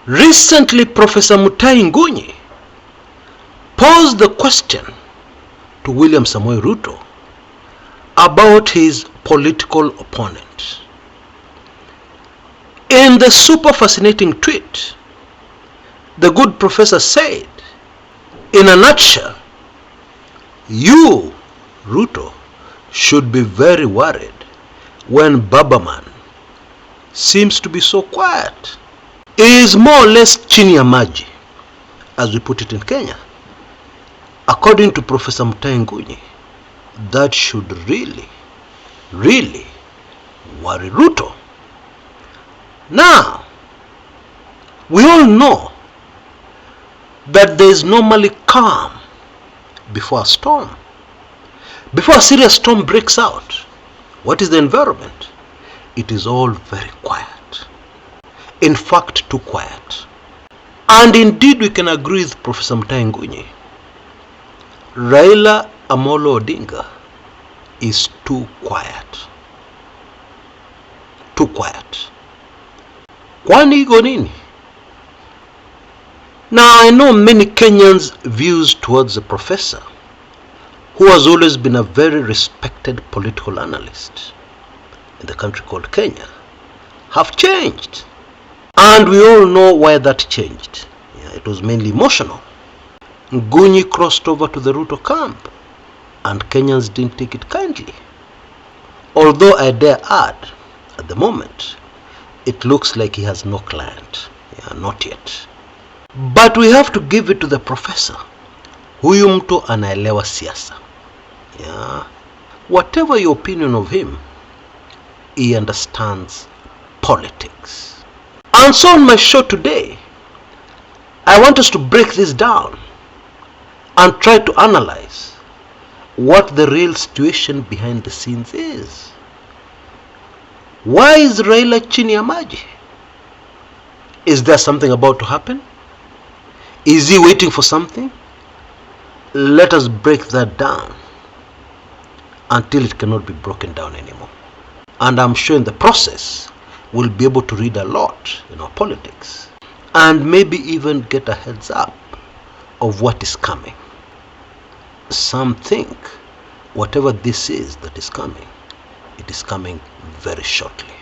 Recently, Professor Mutahi Ngunyi posed the question to William Samoei Ruto about his political opponent. In the super fascinating tweet, the good professor said, in a nutshell, you, Ruto, should be very worried when Babaman seems to be so quiet. He is more or less chini ya maji, as we put it in Kenya. According to Professor Mutahi Ngunyi, that should really worry Ruto. Now, we all know that there is normally calm before a storm. Before a serious storm breaks out, what is the environment? It is all very quiet. In fact, too quiet. And indeed, we can agree with Professor Mutahi Ngunyi. Raila Odinga is too quiet. Too quiet. Kwani iko nini? Now, I know many Kenyans' views towards the professor, who has always been a very respected political analyst in the country called Kenya, have changed. And we all know why that changed. It was mainly emotional. Ngunyi crossed over to the Ruto camp, and Kenyans didn't take it kindly. Although I dare add, at the moment, it looks like he has no client. Not yet. But we have to give it to the professor. Huyu mtu anaelewa siasa. Whatever your opinion of him, he understands politics. And so on my show today, I want us to break this down and try to analyze what the real situation behind the scenes is. Why is Raila chini ya maji? Is there something about to happen? Is he waiting for something? Let us break that down until it cannot be broken down anymore. And I'm sure in the process, we'll be able to read a lot in our politics and maybe even get a heads up of what is coming. Some think whatever this is that is coming, it is coming very shortly.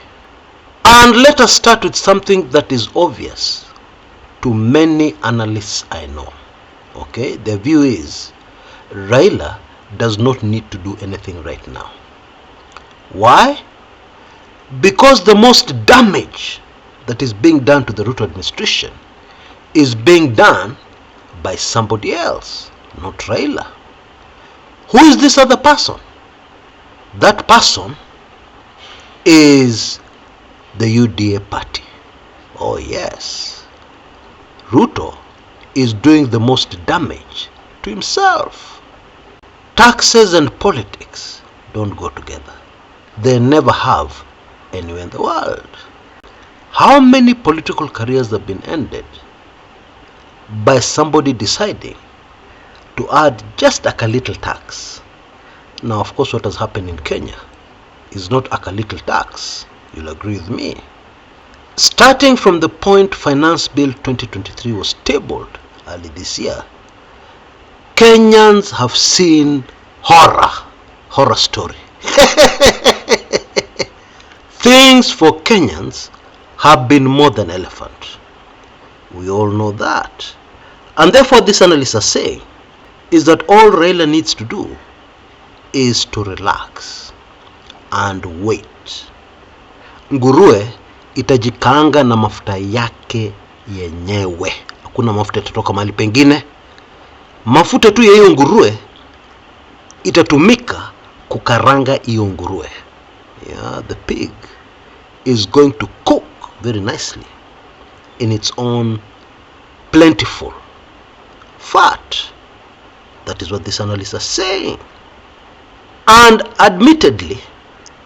And let us start with something that is obvious to many analysts I know. Okay, their view is Raila does not need to do anything right now. Why? Because the most damage that is being done to the Ruto administration is being done by somebody else, not Raila. Who is this other person? That person is the UDA party. Oh yes, Ruto is doing the most damage to himself. Taxes and politics don't go together. They never have anywhere in the world. How many political careers have been ended by somebody deciding to add just a little tax? Now, of course, what has happened in Kenya is not a little tax. You'll agree with me. Starting from the point Finance Bill 2023 was tabled early this year, Kenyans have seen horror story. Things for Kenyans have been more than elephant. We all know that. And therefore, these analysts are saying is that all Raila needs to do is to relax and wait. Nguruwe itajikaanga na mafuta yake yenyewe. Hakuna mafuta yatatoka mahali pengine. Mafuta tu ya hiyo nguruwe itatumika kukaranga hiyo nguruwe. The pig is going to cook very nicely in its own plentiful fat. That is what these analysts are saying. And admittedly,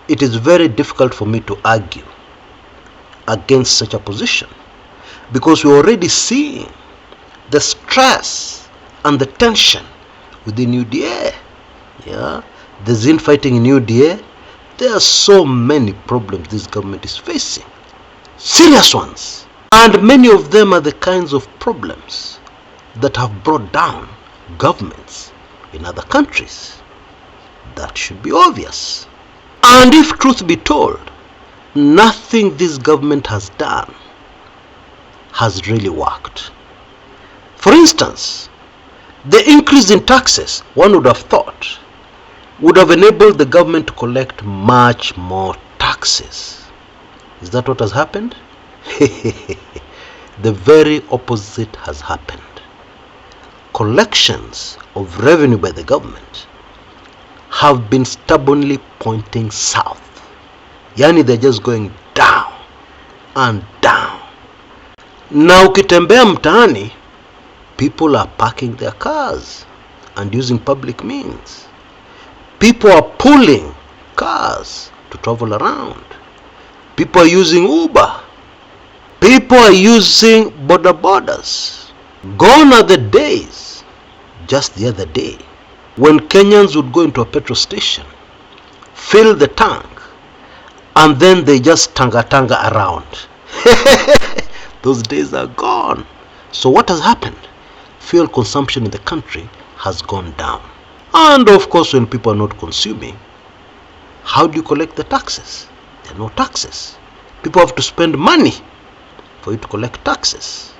it is very difficult for me to argue against such a position, because we're already seeing the stress and the tension within UDA. There's infighting in UDA. There are so many problems this government is facing. Serious ones. And many of them are the kinds of problems that have brought down governments in other countries. That should be obvious. And if truth be told, nothing this government has done has really worked. For instance, the increase in taxes, one would have thought, would have enabled the government to collect much more taxes. Is that what has happened? The very opposite has happened. Collections of revenue by the government have been stubbornly pointing south. Yani they're just going down and down. Na ukitembea mtaani, people are parking their cars and using public means. People are pulling cars to travel around. People are using Uber. People are using border borders. Gone are the days, just the other day, when Kenyans would go into a petrol station, fill the tank, and then they just tanga around. Those days are gone. So what has happened? Fuel consumption in the country has gone down. And of course, when people are not consuming, how do you collect the taxes? There are no taxes. People have to spend money for you to collect taxes.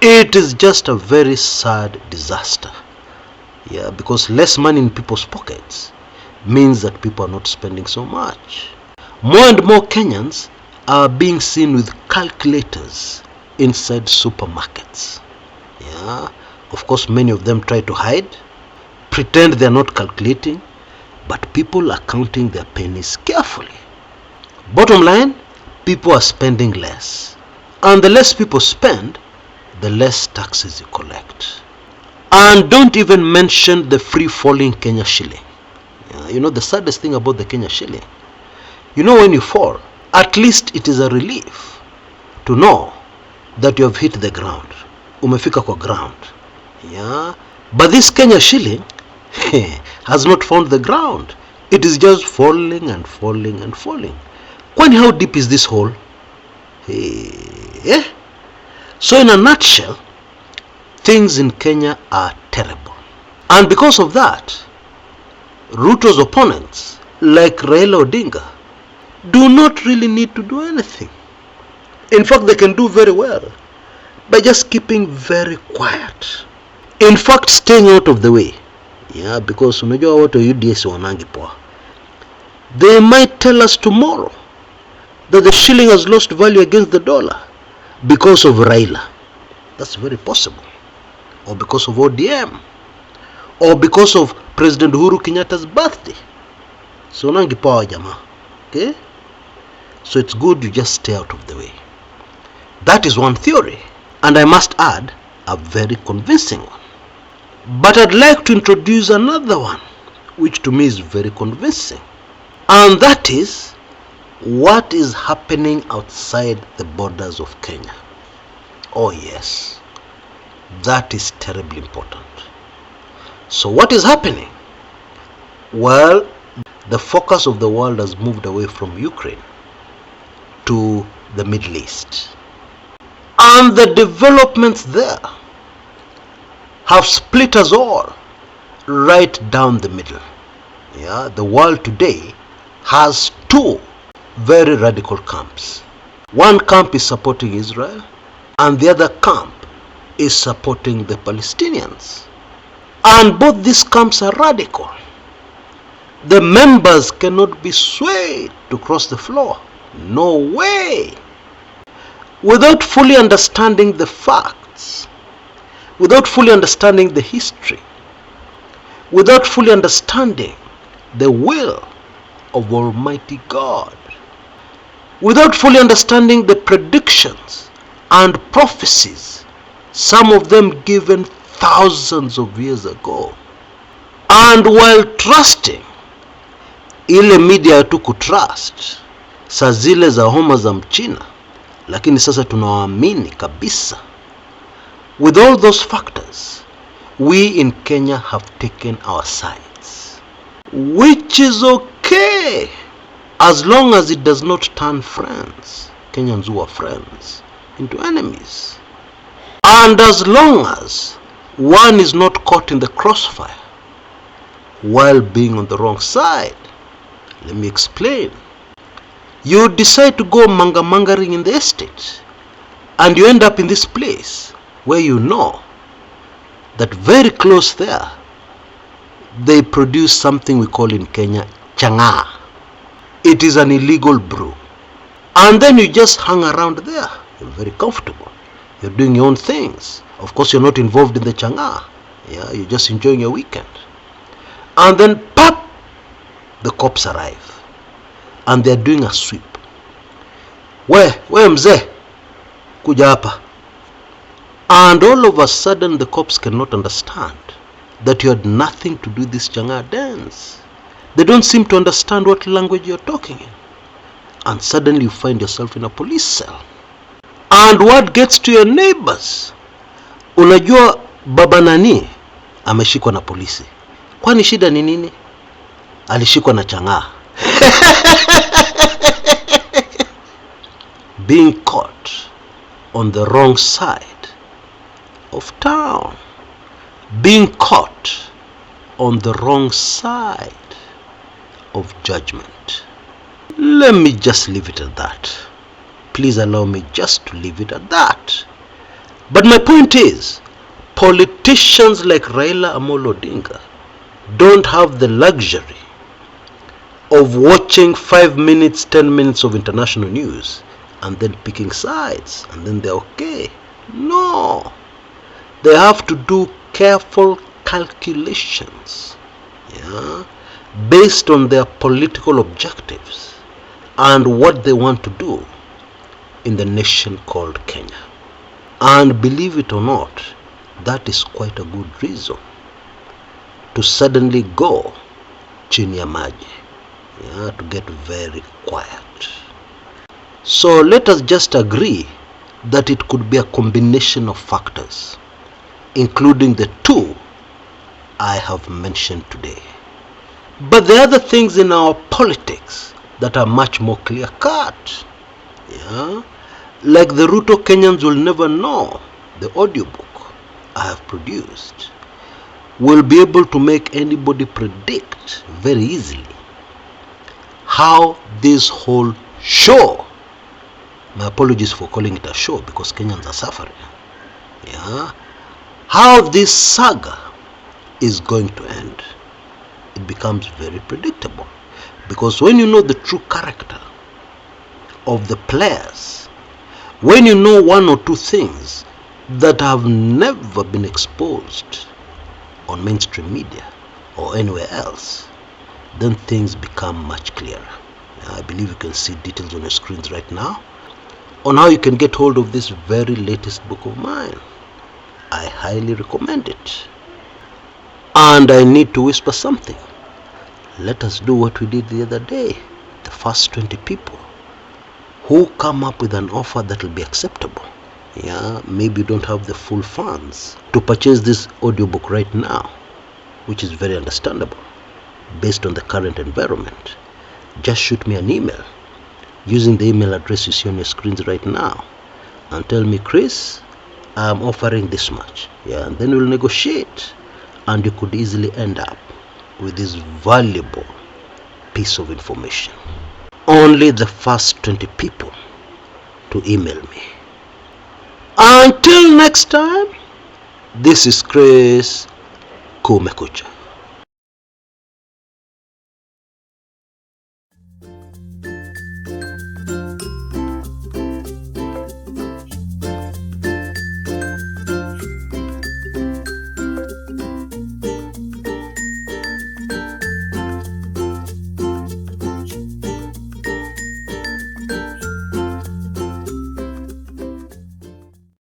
It is just a very sad disaster. Yeah, because less money in people's pockets means that people are not spending so much. More and more Kenyans are being seen with calculators inside supermarkets. Yeah, of course, many of them try to hide, pretend they are not calculating, but people are counting their pennies carefully. Bottom line, people are spending less. And the less people spend, the less taxes you collect. And don't even mention the free-falling Kenya shilling. You know the saddest thing about the Kenya shilling? You know, when you fall, at least it is a relief to know that you have hit the ground. Umefika kwa ground. Yeah? But this Kenya shilling has not found the ground. It is just falling and falling and falling. Kwani, how deep is this hole? Yeah? So in a nutshell, things in Kenya are terrible. And because of that, Ruto's opponents, like Raila Odinga, do not really need to do anything. In fact, they can do very well by just keeping very quiet. In fact, staying out of the way. Yeah, because unajua watu UDS wanangi poa. They might tell us tomorrow that the shilling has lost value against the dollar because of Raila. That's very possible. Or because of ODM. Or because of President Uhuru Kenyatta's birthday. So nangi power jama. Okay? So it's good you just stay out of the way. That is one theory. And I must add, a very convincing one. But I'd like to introduce another one, which to me is very convincing. And that is what is happening outside the borders of Kenya. Oh yes, that is terribly important. So what is happening? Well, the focus of the world has moved away from Ukraine to the Middle East. And the developments there have split us all right down the middle. Yeah, the world today has two very radical camps. One camp is supporting Israel, and the other camp is supporting the Palestinians. And both these camps are radical. The members cannot be swayed to cross the floor. No way. Without fully understanding the facts, without fully understanding the history, without fully understanding the will of Almighty God, without fully understanding the predictions and prophecies, some of them given thousands of years ago, and while trusting ile media tu kutrust saa zile za homa za mchina, lakini sasa tunawaamini kabisa. With all those factors, we in Kenya have taken our sides, which is okay as long as it does not turn friends, Kenyans who are friends, into enemies. And as long as one is not caught in the crossfire while being on the wrong side, let me explain. You decide to go mongering in the estate, and you end up in this place where you know that very close there they produce something we call in Kenya changa. It is an illegal brew. And then you just hang around there. You're very comfortable. You're doing your own things. Of course, you're not involved in the changa. Yeah, you're just enjoying your weekend. And then, pop, the cops arrive. And they're doing a sweep. We mzee, kuja hapa. And all of a sudden, the cops cannot understand that you had nothing to do with this changa dance. They don't seem to understand what language you're talking in. And suddenly you find yourself in a police cell. And what gets to your neighbors? Unajua baba nani ameshikwa na polisi. Kwani shida ni nini? Alishikwa na changa. Being caught on the wrong side of town. Being caught on the wrong side of judgment. Let me just leave it at that. Please allow me just to leave it at that. But my point is, politicians like Raila Odinga don't have the luxury of watching 5 minutes, 10 minutes of international news and then picking sides and then they're okay. No. They have to do careful calculations, based on their political objectives and what they want to do in the nation called Kenya. And believe it or not, that is quite a good reason to suddenly go chini ya maji, to get very quiet. So let us just agree that it could be a combination of factors, including the two I have mentioned today. But there are other things in our politics that are much more clear-cut. Like the Ruto Kenyans will never know, the audiobook I have produced will be able to make anybody predict very easily how this whole show, my apologies for calling it a show because Kenyans are suffering, how this saga is going to end. It becomes very predictable, because when you know the true character of the players, when you know one or two things that have never been exposed on mainstream media or anywhere else, then things become much clearer. I believe you can see details on your screens right now on how you can get hold of this very latest book of mine. I highly recommend it. And I need to whisper something. Let us do what we did the other day. The first 20 people who come up with an offer that will be acceptable. Maybe you don't have the full funds to purchase this audiobook right now, which is very understandable based on the current environment. Just shoot me an email using the email address you see on your screens right now and tell me, Chris, I'm offering this much. And then we'll negotiate, and you could easily end up with this valuable piece of information. Only the first 20 people to email me. Until next time, this is Chris Kumekucha.